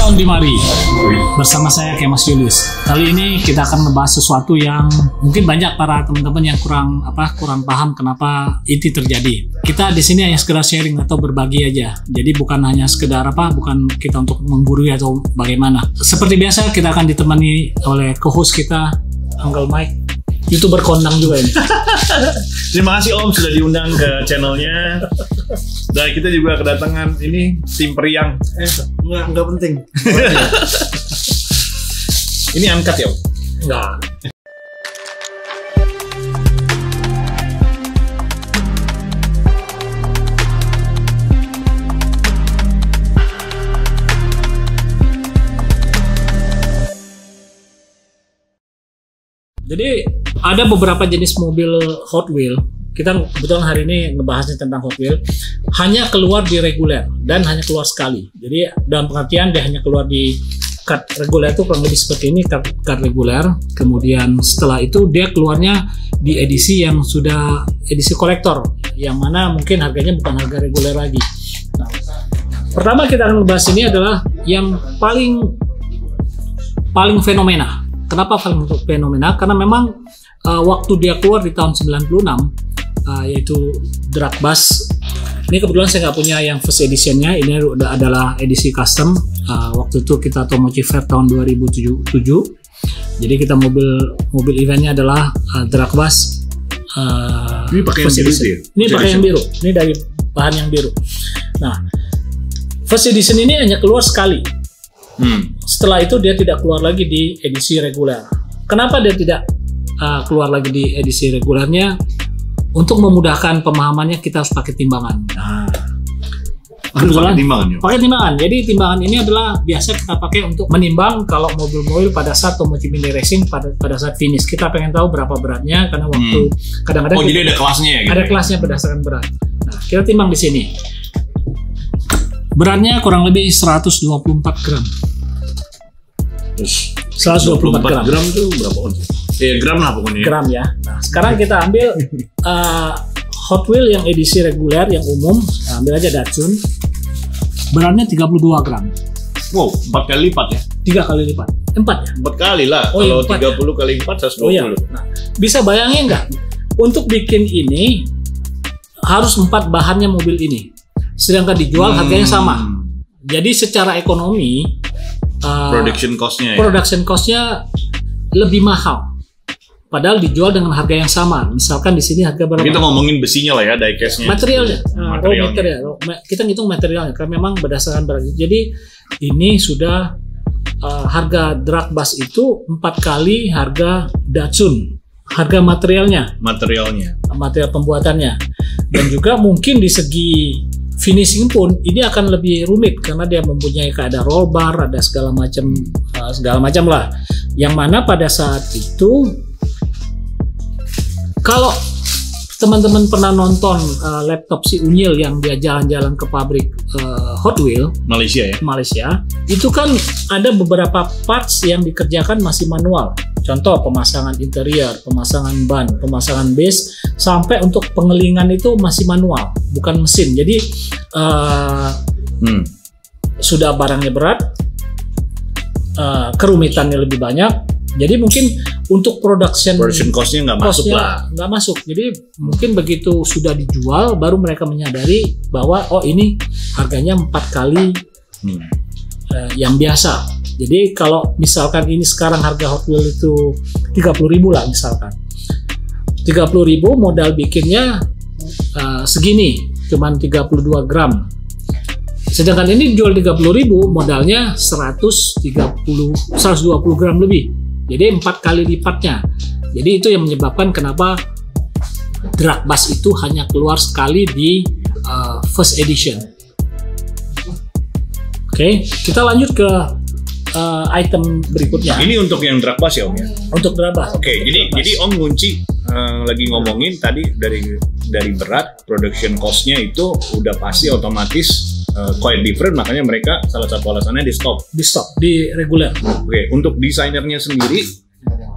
Sound di Mari bersama saya Kemas Julius. Kali ini kita akan membahas sesuatu yang mungkin banyak para teman-teman yang kurang paham kenapa itu terjadi. Kita di sini hanya sekedar sharing atau berbagi aja. Jadi bukan hanya sekedar bukan kita untuk menggurui atau bagaimana. Seperti biasa kita akan ditemani oleh co-host kita Uncle Mike. YouTuber kondang juga ini. Terima kasih Om sudah diundang ke channelnya. Dan kita juga kedatangan ini tim periang. Enggak penting. Ini uncut ya Om? Enggak. Jadi ada beberapa jenis mobil Hot Wheel. Kita kebetulan hari ini ngebahasnya tentang Hot Wheel. Hanya keluar di reguler dan hanya keluar sekali. Jadi dalam pengertian dia hanya keluar di kart reguler itu kurang lebih seperti ini, kart reguler. Kemudian setelah itu dia keluarnya di edisi yang sudah edisi kolektor, yang mana mungkin harganya bukan harga reguler lagi. Nah, pertama kita akan membahas ini adalah yang paling fenomena. Kenapa paling fenomena? Karena memang waktu dia keluar di tahun 96, yaitu Drag Bus. Ini kebetulan saya nggak punya yang first editionnya. Ini adalah edisi custom. Waktu itu kita Automotive Fair tahun 2007. Jadi kita mobil eventnya adalah Drag Bus. Ini pakai yang biru ya? Ini pakai yang biru. Ini dari bahan yang biru. Nah, first edition ini hanya keluar sekali. Setelah itu dia tidak keluar lagi di edisi reguler. Kenapa dia tidak keluar lagi di edisi regulernya? Untuk memudahkan pemahamannya kita harus pakai timbangan. Pakai timbangan ya? Pakai timbangan. Jadi timbangan ini adalah biasa kita pakai untuk menimbang kalau mobil-mobil pada saat Automotive Mini Racing pada saat finish. Kita pengen tahu berapa beratnya karena waktu kadang-kadang jadi ada kelasnya ya? Gitu ada kelasnya berdasarkan berat. Nah, kita timbang di sini. Beratnya kurang lebih 124 gram. 124 gram itu berapa ons? Gram lah pokoknya. Gram ya. Nah, sekarang kita ambil Hot Wheel yang edisi reguler yang umum. Nah, ambil aja Datsun. Beratnya 32 gram. Wow, 4 kali lipat ya? 3 kali lipat. 4 ya? 4 kali lah. Oh, kalau iya, 30 kali 4 120. Oh, iya. Nah, bisa bayangin nggak? Untuk bikin ini harus 4 bahannya mobil ini. Sedangkan dijual harganya sama. Jadi secara ekonomi production cost-nya lebih mahal. Padahal dijual dengan harga yang sama. Misalkan di sini harga berapa? Kita ngomongin besinya lah ya, die-cast-nya. Materialnya. Raw material. Kita ngitung materialnya karena memang berdasarkan berat. Jadi ini sudah harga Drag Bus itu 4 kali harga Datsun. Harga material pembuatannya. Dan juga mungkin di segi finishing pun ini akan lebih rumit karena dia mempunyai ada roll bar, ada segala macam lah. Yang mana pada saat itu kalau teman-teman pernah nonton laptop si Unyil yang dia jalan-jalan ke pabrik Hot Wheel Malaysia, itu kan ada beberapa parts yang dikerjakan masih manual. Contoh pemasangan interior, pemasangan ban, pemasangan base, sampai untuk pengelingan itu masih manual, bukan mesin. Jadi sudah barangnya berat, kerumitannya lebih banyak. Jadi mungkin untuk production cost-nya nggak masuk. Jadi mungkin begitu sudah dijual, baru mereka menyadari bahwa ini harganya 4 kali yang biasa. Jadi kalau misalkan ini sekarang harga Hot Wheel itu 30.000 lah misalkan. 30.000 modal bikinnya segini, cuman 32 gram. Sedangkan ini dijual 30.000 modalnya 120 gram lebih. Jadi 4 kali lipatnya. Jadi itu yang menyebabkan kenapa Drag Bus itu hanya keluar sekali di first edition. Oke, kita lanjut ke item berikutnya. Ini untuk yang Drag Bus ya Om ya? Untuk Drag Bus. Oke, jadi Om ngunci lagi ngomongin tadi dari berat, production cost-nya itu udah pasti otomatis quite different, makanya mereka salah satu alasannya di stop di reguler. Oke, untuk desainernya sendiri,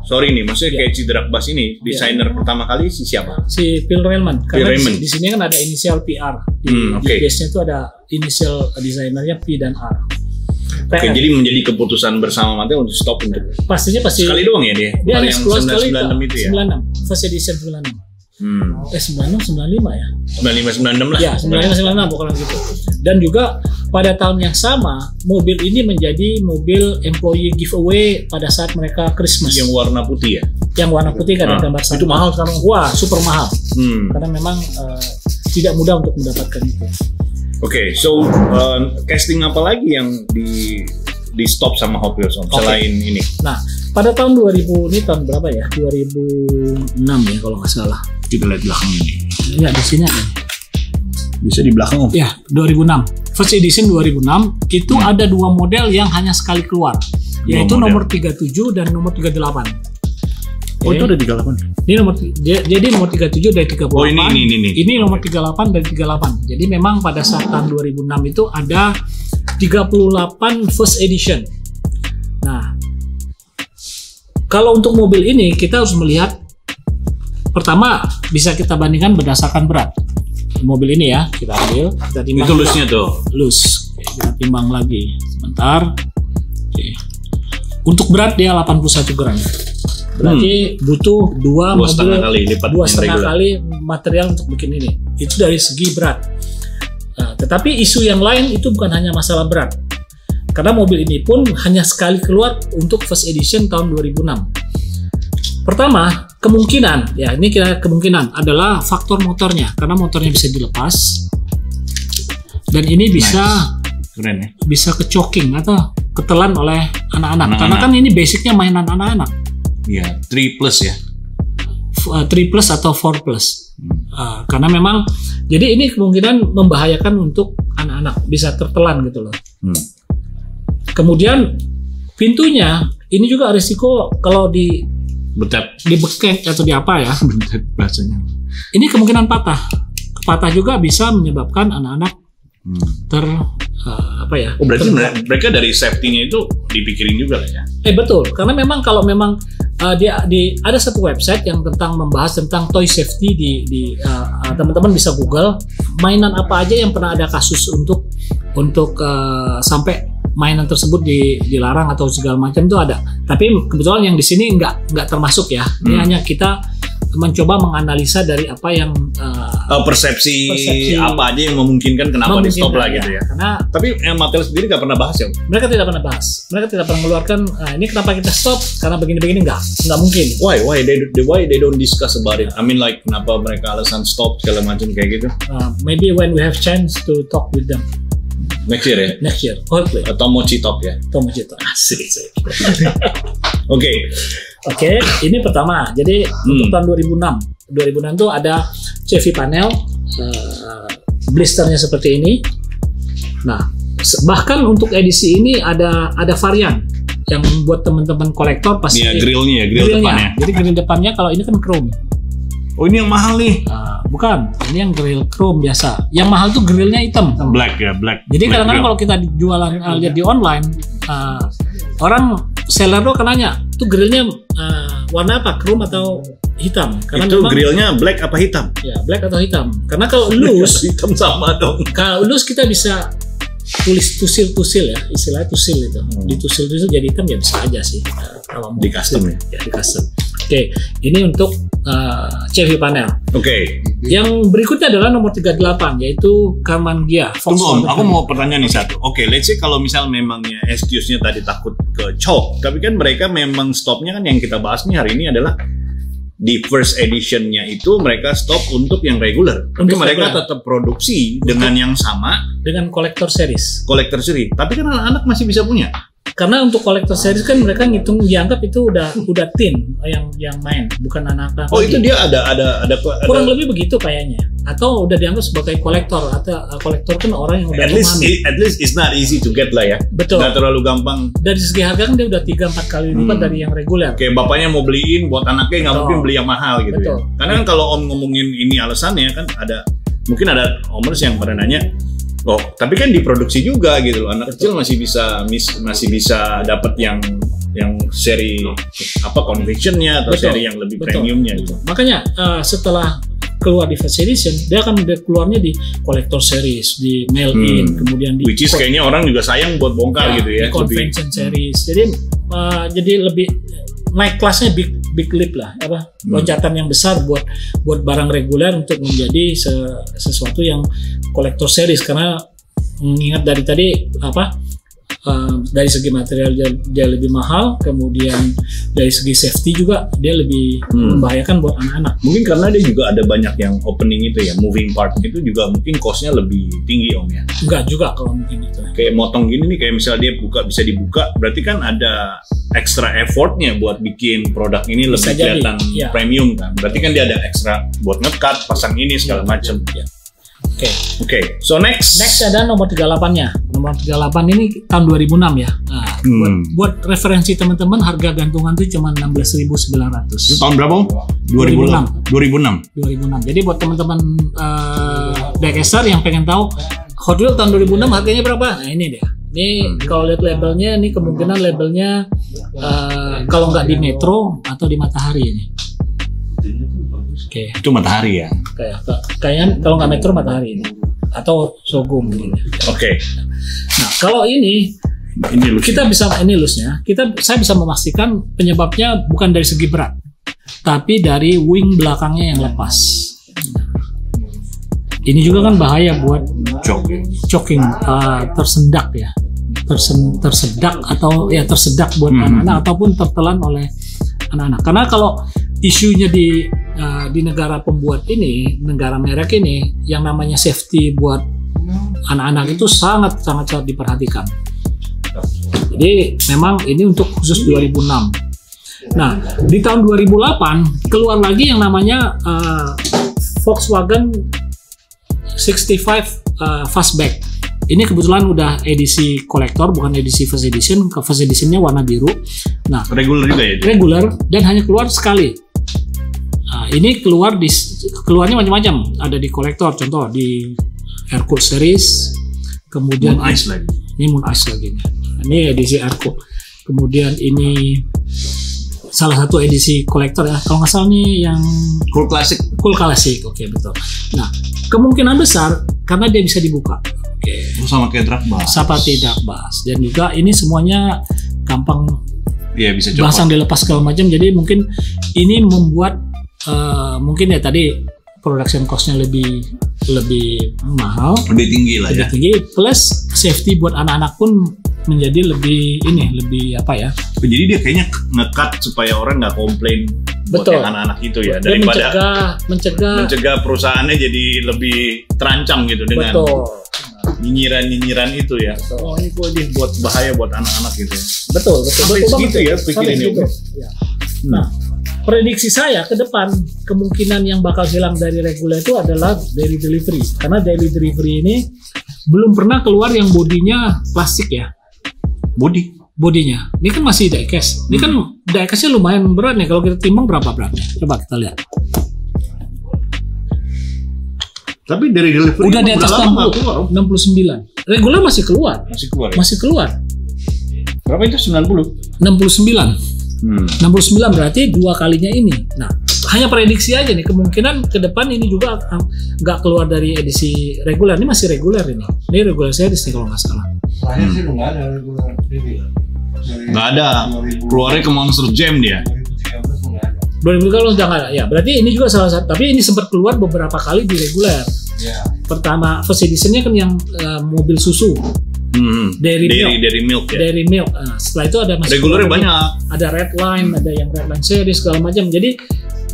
sorry nih, maksudnya kayak si Drag Bus ini, desainer pertama kali si siapa? Si Phil Raymond. Karena Raymond. Di sini kan ada inisial PR. Di base-nya itu ada inisial desainernya P dan R. Oke, jadi menjadi keputusan bersama Mattel untuk stop untuk pasti sekali doang ya dia. Dia hanya keluar sekali 96 itu ya. 96 first edition 96. 96 95 ya. 95 96 lah. Ya, 95 96 bukan gitu. Dan juga pada tahun yang sama mobil ini menjadi mobil employee giveaway pada saat mereka Christmas. Yang warna putih ya. Yang warna putih kan ada gambar itu mahal sekarang. Wah, super mahal. Karena memang tidak mudah untuk mendapatkan itu. Oke, so casting apa lagi yang di stop sama Hot Wheels selain ini? Nah, pada tahun 2000 ini tahun berapa ya? 2006 ya kalau nggak salah. Kita lihat belakang ini. Ya di sini ada. Bisa di belakang Om? Ya, 2006. First edition 2006 itu ada dua model yang hanya sekali keluar, yaitu nomor 37 dan nomor 38. Oh, itu ada 38. Ini nomor jadi nomor 37 dari 38. Oh, ini. Ini nomor 38 dari 38. Jadi memang pada saat tahun 2006 itu ada 38 first edition. Nah, kalau untuk mobil ini kita harus melihat pertama bisa kita bandingkan berdasarkan berat. Mobil ini ya, kita ambil, kita timbang. Itu loose-nya tuh. Loose. Oke, kita timbang lagi. Sebentar. Oke. Untuk berat dia 81 gram. Berarti butuh dua setengah kali material untuk bikin ini. Itu dari segi berat. Nah, tetapi isu yang lain itu bukan hanya masalah berat. Karena mobil ini pun hanya sekali keluar untuk first edition tahun 2006. Pertama, kemungkinan, ya ini kemungkinan adalah faktor motornya, karena motornya bisa dilepas dan ini bisa keren ya, bisa kecoking atau ketelan oleh anak-anak. Karena kan ini basicnya mainan anak-anak. Iya, 3 plus ya. 3 plus atau 4 plus. Karena memang, jadi ini kemungkinan membahayakan untuk anak-anak, bisa tertelan gitu loh. Kemudian pintunya ini juga risiko kalau dibekek atau di apa ya, bahasanya. Ini kemungkinan patah juga bisa menyebabkan anak-anak apa ya? Oh, berarti mereka dari safety-nya itu dipikirin juga lah ya? Betul, karena memang kalau memang ada satu website yang membahas tentang toy safety di teman-teman bisa Google mainan apa aja yang pernah ada kasus untuk sampai mainan tersebut dilarang atau segala macam itu ada. Tapi kebetulan yang di sini nggak termasuk ya. Ini hanya kita mencoba menganalisa dari apa yang persepsi apa aja yang memungkinkan kenapa di stop lah gitu ya. Karena tapi Mattel sendiri nggak pernah bahas ya. Mereka tidak pernah bahas. Mereka tidak pernah mengeluarkan ini kenapa kita stop karena begini-begini nggak mungkin. Why they don't discuss about it? I mean like kenapa mereka alasan stop segala macam kayak gitu? Maybe when we have chance to talk with them. Next year ya? Next year, hopefully. Atau Mochi Top ya? Tomochi Top. Asik. Oke, ini pertama. Jadi untuk tahun 2006 tuh ada Chevy panel, blisternya seperti ini. Nah, bahkan untuk edisi ini ada varian yang buat teman-teman kolektor pasti. Iya, grillnya, grill depannya. Jadi grill depannya kalau ini kan chrome. Oh, ini yang mahal nih? Bukan, ini yang grill chrome biasa. Yang mahal tuh grillnya hitam. Black ya, black. Jadi kadang-kadang kalau kita jualan lihat di online, orang seller tuh akan nanya, tuh grillnya warna apa, chrome atau hitam? Karena itu grillnya black apa hitam? Ya, black atau hitam. Karena kalau loose, hitam sama dong. Kalau loose kita bisa tusil ya, istilahnya tusil itu. Ditusil itu jadi hitam ya bisa aja sih. Kalau di custom ya, di custom. Oke, ini untuk Chevy panel. Oke. Yang berikutnya adalah nomor 38 yaitu Karmann Ghia. Tunggu, aku mau pertanyaan nih satu. Oke, let's say kalau misal memangnya excuse-nya tadi takut ke choke, tapi kan mereka memang stopnya kan yang kita bahas nih hari ini adalah di first edition-nya itu mereka stop untuk yang regular. Tapi mereka tetap produksi dengan yang sama dengan collector series. Collector series. Tapi kan anak-anak masih bisa punya. Karena untuk collector series kan mereka dianggap itu udah teen yang main, bukan anak-anak. Oh, itu dia ada kurang lebih begitu kayaknya. Atau udah dianggap sebagai kolektor atau kolektor kan orang yang udah memahami. At least it's not easy to get lah ya. Betul. Nggak terlalu gampang. Dari segi harga kan dia udah 3-4 kali lipat dari yang reguler. Kayak bapaknya mau beliin buat anaknya nggak mungkin beli yang mahal gitu. Betul. Ya. Karena kan kalau Om ngomongin ini alasannya kan mungkin ada omers yang pada nanya, oh, tapi kan diproduksi juga gitu loh. Anak kecil masih bisa dapat yang seri apa convictionnya atau seri yang lebih premiumnya gitu. Makanya setelah keluar di first edition, dia akan keluarnya di collector series, di mail in, kemudian di which is kayaknya orang juga sayang buat bongkar gitu ya. Di convention series. Jadi lebih naik kelasnya big leap lah, loncatan yang besar buat barang reguler untuk menjadi sesuatu yang collector series, karena mengingat dari tadi dari segi material dia lebih mahal, kemudian dari segi safety juga dia lebih membahayakan buat anak-anak. Mungkin karena dia juga ada banyak yang opening itu ya, moving part itu juga mungkin costnya lebih tinggi Om ya. Enggak juga kalau mungkin itu. Kayak motong gini nih, kayak misalnya dia bisa dibuka, berarti kan ada extra effortnya buat bikin produk ini lebih kelihatan premium kan. Berarti kan dia ada extra buat ngekat, pasang ini segala macam. Ya. Oke. So next ada nomor 38-nya. Nomor 38 ini tahun 2006 ya. Nah, buat referensi teman-teman, harga gantungan itu cuma 16.900. Itu tahun berapa? 2006. Jadi buat teman-teman diecaster yang pengen tahu Hot Wheels tahun 2006 harganya berapa? Nah, ini dia. Ini kalau lihat labelnya, ini kemungkinan labelnya kalau nggak di Metro atau di Matahari ini. Itu Matahari ya? Kayaknya kalau nggak Metro Matahari ini atau Sogum ini. Nah kalau ini kita bisa, ini loose-nya, saya bisa memastikan penyebabnya bukan dari segi berat, tapi dari wing belakangnya yang lepas. Ini juga kan bahaya buat choking, tersendak ya, tersedak atau ya tersedak buat anak-anak ataupun tertelan oleh anak-anak. Karena kalau isunya di negara pembuat ini, negara merek ini, yang namanya safety buat anak-anak itu sangat diperhatikan. Jadi memang ini untuk khusus 2006. Nah, di tahun 2008 keluar lagi yang namanya Volkswagen 65 Fastback. Ini kebetulan udah edisi kolektor, bukan edisi first edition. First editionnya warna biru. Nah, regular juga ya? Regular, dan hanya keluar sekali. Nah, ini keluarnya macam-macam. Ada di kolektor, contoh di Hercules series, kemudian Moon Ice lagi. Ini Moon Ice lagi. Ini edisi Hercules. Kemudian ini salah satu edisi kolektor ya. Kalau nggak salah nih yang Cool Classic. Cool Classic, oke betul. Nah, kemungkinan besar karena dia bisa dibuka. Sama kayak drag bus. Seperti drag bus. Dan juga ini semuanya gampang. Iya, bisa pasang dilepas segala macam. Jadi mungkin ini membuat mungkin ya tadi production cost-nya lebih mahal, lebih tinggi lah, lebih tinggi, plus safety buat anak-anak pun menjadi lebih apa ya? Jadi dia kayaknya ngekat supaya orang nggak komplain buat yang anak-anak itu ya, dan daripada mencegah perusahaannya jadi lebih terancam gitu dengan nyinyiran itu ya. Betul. Oh ini kok buat bahaya buat anak-anak gitu ya. Betul. Sampai segitu ya pikirin gitu. Ya. Nah, prediksi saya ke depan kemungkinan yang bakal hilang dari reguler itu adalah daily delivery, karena daily delivery ini belum pernah keluar yang bodinya plastik ya. Bodinya ini kan masih diecast. Ini kan diecastnya lumayan berat nih, kalau kita timbang berapa beratnya, coba kita lihat. Tapi dari delivery udah di atas 69. Reguler masih keluar. Masih keluar. Berapa itu? 90? 69. 69 berarti dua kalinya ini. Nah, hanya prediksi aja nih, kemungkinan ke depan ini juga nggak keluar dari edisi reguler. Ini masih reguler ini. Ini reguler series nih kalau nggak salah. Terakhir sih nggak ada reguler ini. Nggak ada. Keluarnya ke Monster Jam dia. 2000 kalau udah nggak ada. Ya, berarti ini juga salah satu. Tapi ini sempat keluar beberapa kali di reguler. Ya. Pertama first editionnya kan yang mobil susu. Dairy milk ya. Dairy milk. Nah, setelah itu ada masih regulernya banyak. Ada red line, ada yang red line series segala macam. Jadi,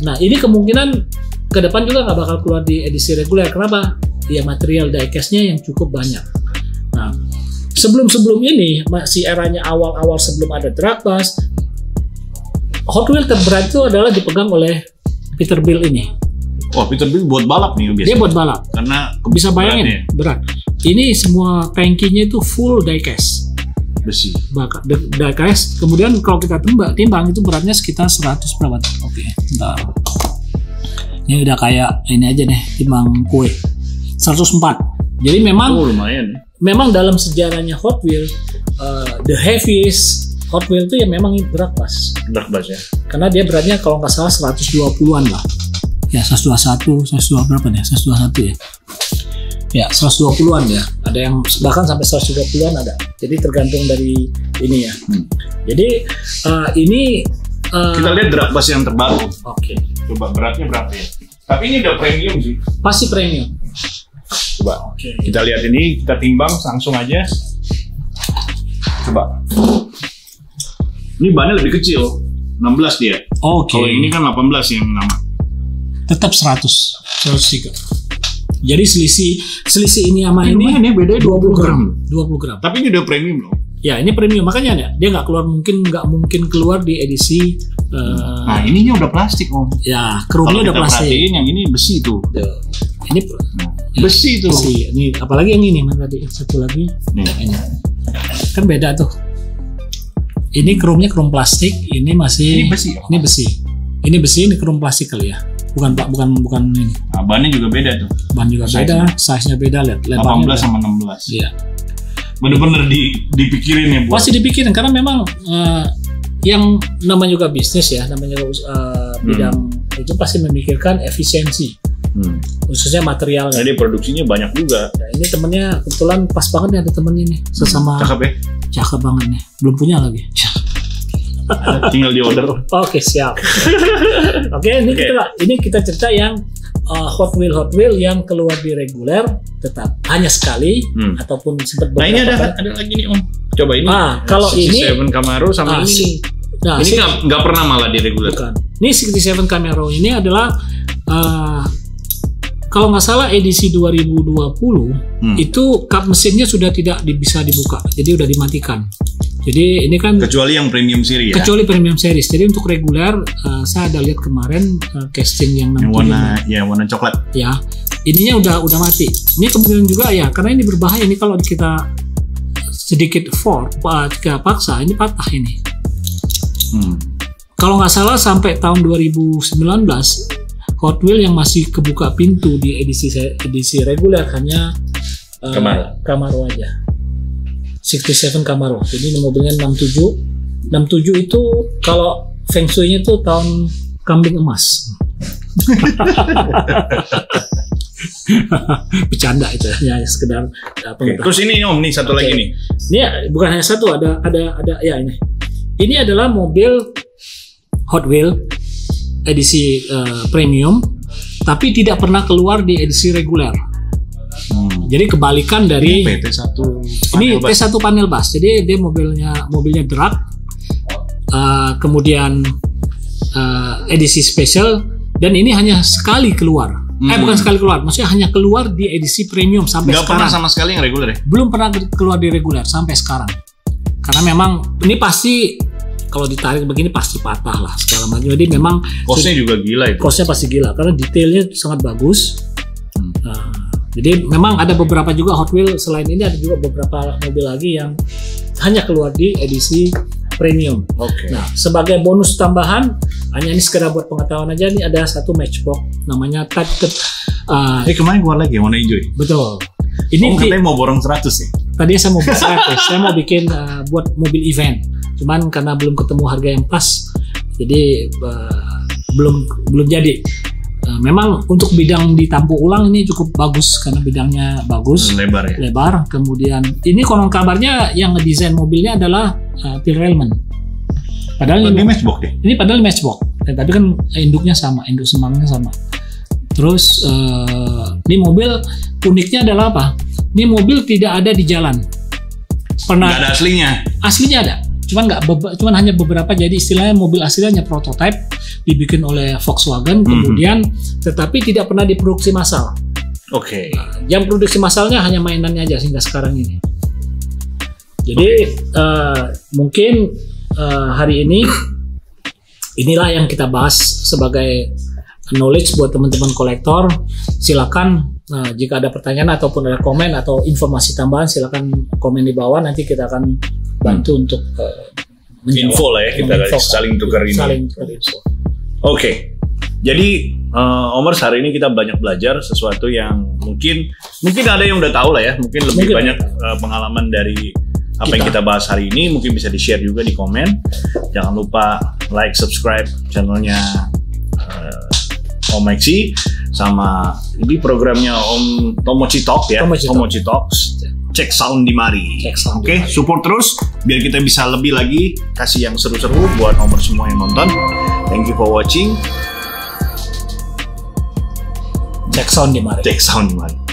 nah ini kemungkinan ke depan juga nggak bakal keluar di edisi reguler. Kenapa? Ya material diecast-nya yang cukup banyak. Nah, sebelum ini masih eranya awal-awal sebelum ada drag bus, Hot Wheels terberat itu adalah dipegang oleh Peterbilt ini. Wah, Peterbilt buat balap nih biasanya. Dia buat balap. Karena bisa bayangin berat. Ini semua tankinya itu full diecast. Besi. Diecast. Kemudian kalau kita timbang itu beratnya sekitar 100 berapa? Oke, bentar. Ini udah kayak ini aja nih, timbang kue. 104. Jadi memang lumayan. Memang dalam sejarahnya Hot Wheels, the heaviest Hot Wheels itu ya memang drag bus. Drag bus ya. Karena dia beratnya kalau nggak salah 120-an lah. Ya 121, 120 berapa nih? 121 ya. Ya 120-an ya. Ada yang bahkan sampai 130-an ada. Jadi tergantung dari ini ya. Jadi ini Kita lihat drag bus yang terbaru. Oke. Coba beratnya berapa ya? Tapi ini udah premium sih. Pasti premium. Coba. Oke. Kita lihat ini, kita timbang langsung aja. Coba. Ini bannya lebih kecil. 16 dia. Oke. Kalau ini kan 18 yang lama. Tetap 103. Jadi selisih ini sama ini Lumayan ya, bedanya 20 gram. 20 gram. Tapi ini udah premium loh. Ya ini premium, makanya ya, dia nggak mungkin keluar di edisi. Nah ininya udah plastik om. Ya Kalau kerumnya kita udah plastik. perhatiin yang ini besi tuh. Ini Besi tuh. besi. Ini apalagi yang ini mana tadi satu lagi. Nih. Ini kan beda tuh. Ini kerumnya kerum plastik, ini masih. Ini besi. Ini besi. Ini besi, ini kerum plastik kali ya. Bukan ini. Nah, bannya juga beda tuh. Ban juga Size-nya. beda, size-nya beda, lihat 18 lebarnya. sama 16. Iya. Bener-bener dipikirin ya buat. Pasti dipikirin karena memang yang namanya juga bisnis ya, namanya bidang itu pasti memikirkan efisiensi, khususnya material. Jadi produksinya banyak juga. Nah, ini temennya kebetulan pas banget nih, ada temennya nih sesama Cakep ya. cakep banget nih, belum punya lagi. Tinggal di order. Oke siap. Oke, ini kita cerita yang Hot Wheel yang keluar di reguler tetap hanya sekali ataupun sempat Nah ini beberapa ada lagi nih om. Coba ini. kalau ini 67 Camaro sama ini nih. Nah, Ini nggak pernah malah di reguler. bukan. Ini 67 Camaro ini adalah kalau nggak salah edisi 2020 itu kap mesinnya sudah tidak bisa dibuka, jadi udah dimatikan. Jadi ini kan Kecuali yang premium series ya. kecuali premium series. Jadi untuk reguler saya ada lihat kemarin casting yang Yang warna coklat. ya, ininya udah mati. Ini kemungkinan juga ya, karena ini berbahaya. Ini kalau kita sedikit jika paksa ini patah ini. Kalau nggak salah sampai tahun 2019 Hot Wheel yang masih kebuka pintu di edisi reguler hanya Camaro aja. 67 Camaro. Jadi ini mobilnya 67. 67 itu kalau Feng Shui-nya tuh tahun kambing emas. Bercanda itu ya, sekedar Oke. Terus ini om nih satu lagi nih. Ini ya, bukan hanya satu, ada ya ini. Ini adalah mobil Hot Wheel edisi premium, tapi tidak pernah keluar di edisi reguler. Jadi kebalikan dari Ini T1 ini T1 panel bus. Jadi dia mobilnya drag, kemudian edisi special, dan ini hanya sekali keluar. Bukan sekali keluar, maksudnya hanya keluar di edisi premium sampai nggak sekarang. pernah sama sekali yang reguler ya? Belum pernah keluar di reguler sampai sekarang. Karena memang ini pasti kalau ditarik begini pasti patah lah segala macam. Jadi memang Costnya juga gila itu. Costnya pasti gila karena detailnya sangat bagus. Jadi memang ada beberapa juga Hot Wheel selain ini, ada juga beberapa mobil lagi yang hanya keluar di edisi premium. Oke. Nah, sebagai bonus tambahan, hanya ini sekedar buat pengetahuan aja, nih ada satu matchbox namanya Type. Kemarin keluar lagi warna hijau ya? Betul. Ini katanya mau borong 100 ya? tadi saya mau bikin saya mau bikin buat mobil event. Cuman karena belum ketemu harga yang pas, jadi belum jadi. Memang untuk bidang ditampung ulang ini cukup bagus karena bidangnya bagus, Lebar ya? lebar. Kemudian ini konon kabarnya yang ngedesain mobilnya adalah Phil Railman. Padahal ini matchbox deh. Ini padahal matchbox. Tapi kan induknya sama, induk semangnya sama. Terus ini mobil uniknya adalah apa? Ini mobil tidak ada di jalan. Nggak ada aslinya? Aslinya ada. Cuman hanya beberapa, jadi istilahnya mobil aslinya hanya prototype dibikin oleh Volkswagen, kemudian tetapi tidak pernah diproduksi massal. Oke. Yang produksi massalnya hanya mainannya aja hingga sekarang ini. Jadi mungkin hari ini inilah yang kita bahas sebagai knowledge buat teman-teman kolektor. Silakan jika ada pertanyaan ataupun ada komen atau informasi tambahan, silakan komen di bawah. Nanti kita akan bantu untuk menjawab. Info lah ya, kita saling tukar info. Oke. Jadi Omers, hari ini kita banyak belajar sesuatu yang mungkin ada yang udah tahu lah ya, mungkin lebih banyak pengalaman dari apa yang kita bahas hari ini, mungkin bisa di-share juga di komen. Jangan lupa like, subscribe channelnya Om Maxi sama di programnya Om Tomochi Talk ya. Tomochi Talks. Cek sound di mari. Oke, support terus biar kita bisa lebih lagi kasih yang seru-seru buat nomor semua yang nonton. Thank you for watching. Cek sound di mari. Cek sound di mari.